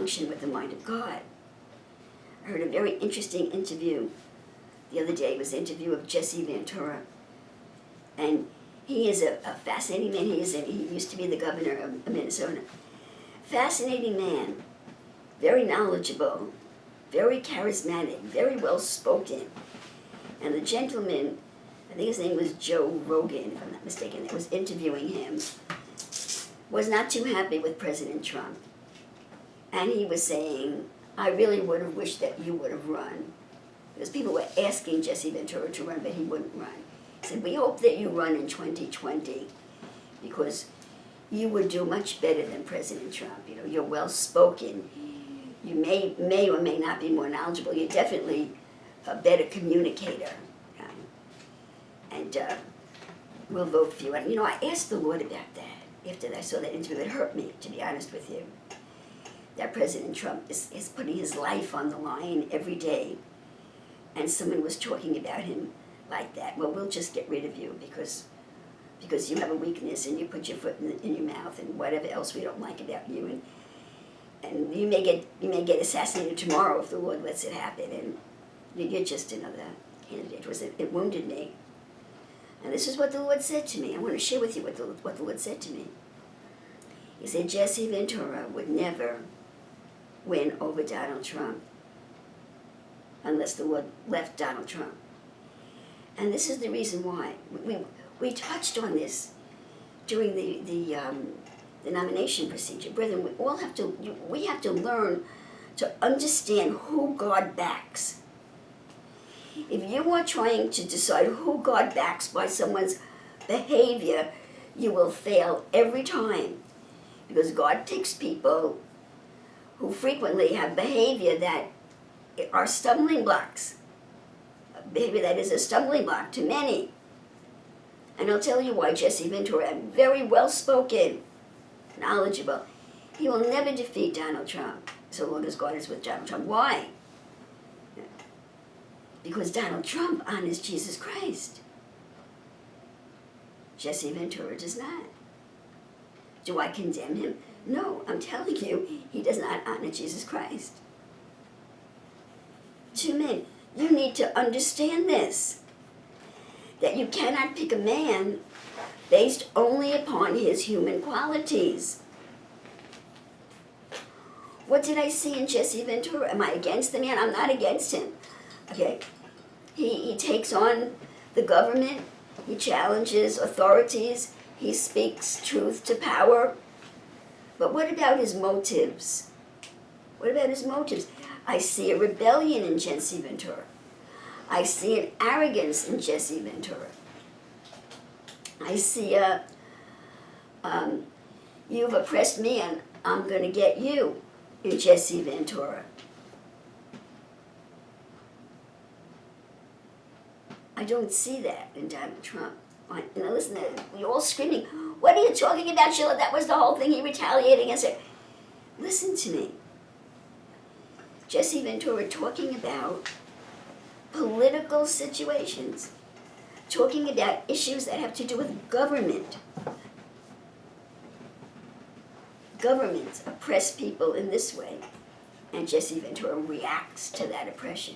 function with the mind of God. I heard a very interesting interview the other day. It was an interview of Jesse Ventura. And he is a fascinating man. He used to be the governor of Minnesota. Fascinating man, very knowledgeable, very charismatic, very well spoken. And the gentleman, I think his name was Joe Rogan, if I'm not mistaken, that was interviewing him, was not too happy with President Trump. And he was saying, I really would have wished that you would have run. Because people were asking Jesse Ventura to run, but he wouldn't run. He said, we hope that you run in 2020 because you would do much better than President Trump. You know, you're well-spoken. You may or may not be more knowledgeable. You're definitely a better communicator. And we'll vote for you. And, you know, I asked the Lord about that after I saw that interview. It hurt me, to be honest with you, that President Trump is putting his life on the line every day. And someone was talking about him like that. Well, we'll just get rid of you because you have a weakness and you put your foot in your mouth and whatever else we don't like about you. And you may get assassinated tomorrow if the Lord lets it happen. And you're just another candidate. It wounded me. And this is what the Lord said to me. I want to share with you what the Lord said to me. He said Jesse Ventura would never win over Donald Trump unless the Lord left Donald Trump. And this is the reason why. We touched on this during the nomination procedure. Brethren, we have to learn to understand who God backs. If you are trying to decide who God backs by someone's behavior, you will fail every time. Because God takes people who frequently have behavior that are stumbling blocks. Behavior that is a stumbling block to many. And I'll tell you why Jesse Ventura, very well-spoken, knowledgeable, he will never defeat Donald Trump so long as God is with Donald Trump. Why? Because Donald Trump honors Jesus Christ. Jesse Ventura does not. Do I condemn him? No, I'm telling you, he does not honor Jesus Christ. Two men. You need to understand this, that you cannot pick a man based only upon his human qualities. What did I see in Jesse Ventura? Am I against the man? I'm not against him. Okay, he takes on the government, he challenges authorities, he speaks truth to power. But what about his motives? What about his motives? I see a rebellion in Jesse Ventura. I see an arrogance in Jesse Ventura. I see you've oppressed me and I'm going to get you in Jesse Ventura. I don't see that in Donald Trump. Now listen, you're all screaming, what are you talking about, Sheila? That was the whole thing, he retaliated against it. Listen to me. Jesse Ventura talking about political situations, talking about issues that have to do with government. Governments oppress people in this way, and Jesse Ventura reacts to that oppression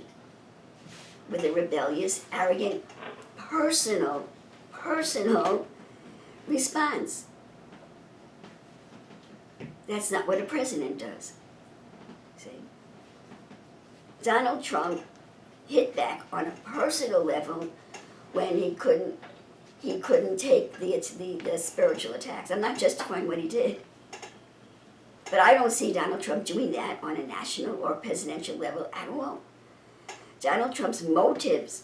with a rebellious, arrogant, personal response. That's not what a president does. See? Donald Trump hit back on a personal level when he couldn't take the spiritual attacks. I'm not justifying what he did. But I don't see Donald Trump doing that on a national or presidential level at all. Donald Trump's motives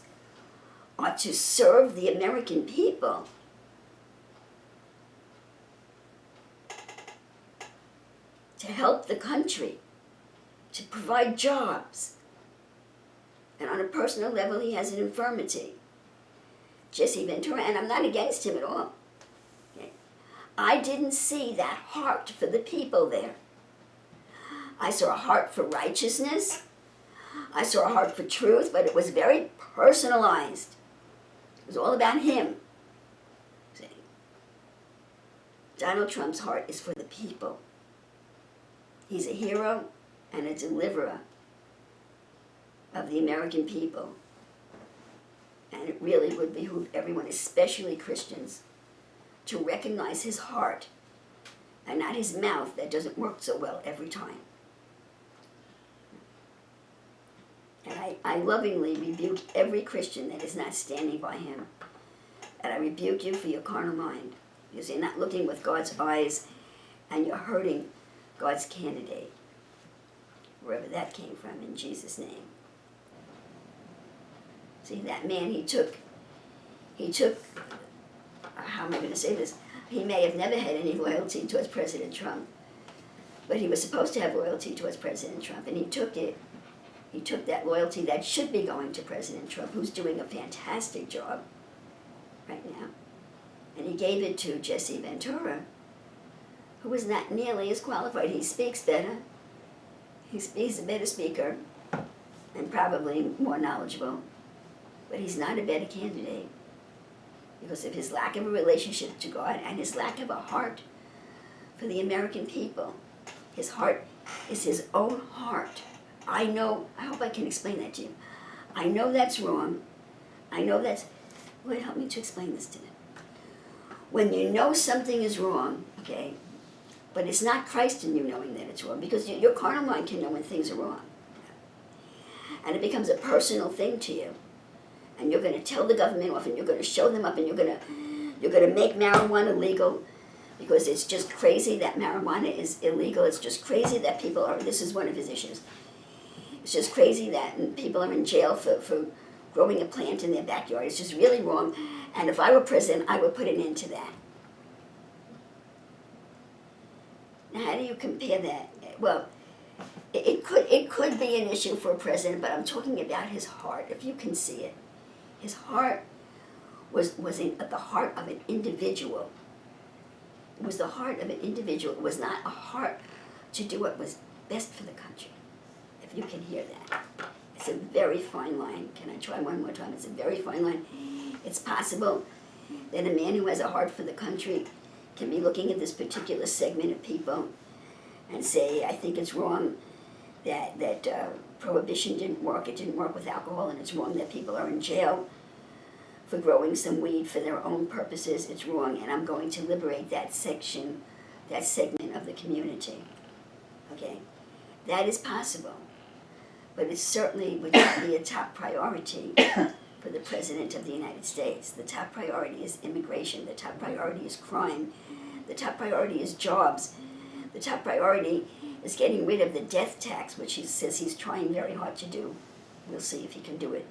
are to serve the American people. To help the country, to provide jobs. And on a personal level, he has an infirmity. Jesse Ventura, and I'm not against him at all. Okay. I didn't see that heart for the people there. I saw a heart for righteousness. I saw a heart for truth, but it was very personalized. It was all about him. See? Donald Trump's heart is for the people. He's a hero. and a deliverer of the American people. And it really would behoove everyone, especially Christians, to recognize his heart and not his mouth that doesn't work so well every time. And I lovingly rebuke every Christian that is not standing by him. And I rebuke you for your carnal mind, because you're not looking with God's eyes, and you're hurting God's candidate, wherever that came from, in Jesus' name. See, that man, he took, how am I going to say this? He may have never had any loyalty towards President Trump, but he was supposed to have loyalty towards President Trump, and he took it. He took that loyalty that should be going to President Trump, who's doing a fantastic job right now, and he gave it to Jesse Ventura, who is not nearly as qualified. He speaks better. He's a better speaker and probably more knowledgeable, but he's not a better candidate because of his lack of a relationship to God and his lack of a heart for the American people. His heart is his own heart. I hope I can explain that to you. I know that's wrong. I know that's, Lord, help me to explain this to them. When you know something is wrong, okay, but it's not Christ in you knowing that it's wrong, because your carnal mind can know when things are wrong. And it becomes a personal thing to you. And you're going to tell the government off, and you're going to show them up, and you're going to make marijuana legal, because it's just crazy that marijuana is illegal. It's just crazy that people are, this is one of his issues. It's just crazy that people are in jail for growing a plant in their backyard. It's just really wrong. And if I were president, I would put an end to that. Now, how do you compare that? Well, it could be an issue for a president, but I'm talking about his heart, if you can see it. His heart was at the heart of an individual. It was the heart of an individual. It was not a heart to do what was best for the country, if you can hear that. It's a very fine line. Can I try one more time? It's a very fine line. It's possible that a man who has a heart for the country can be looking at this particular segment of people and say, I think it's wrong that prohibition didn't work. It didn't work with alcohol, and it's wrong that people are in jail for growing some weed for their own purposes. It's wrong, and I'm going to liberate that segment of the community. Okay? That is possible. But it certainly would not be a top priority for the President of the United States. The top priority is immigration. The top priority is crime. The top priority is jobs. The top priority is getting rid of the death tax, which he says he's trying very hard to do. We'll see if he can do it.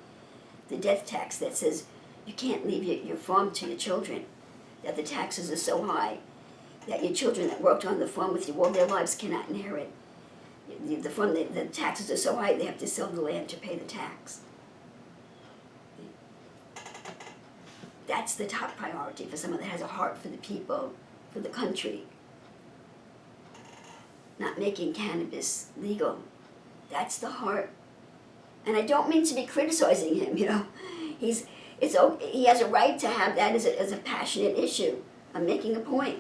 The death tax that says you can't leave your farm to your children, that the taxes are so high that your children that worked on the farm with you all their lives cannot inherit. The taxes are so high they have to sell the land to pay the tax. That's the top priority for someone that has a heart for the people, for the country. Not making cannabis legal. That's the heart. And I don't mean to be criticizing him, He has a right to have that as a passionate issue. I'm making a point.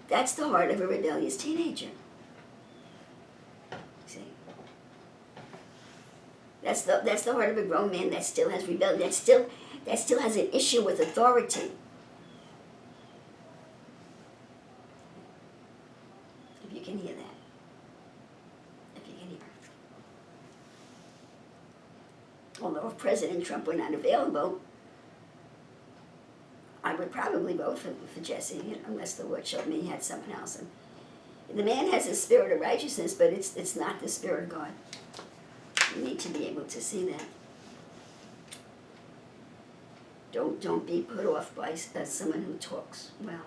That's the heart of a rebellious teenager. See? That's the heart of a grown man that still has rebellion, that still has an issue with authority. If you can hear that. If you can hear. Although if President Trump were not available, I would probably vote for Jesse, unless the Lord showed me he had someone else. And the man has a spirit of righteousness, but it's not the Spirit of God. You need to be able to see that. Don't be put off by someone who talks well.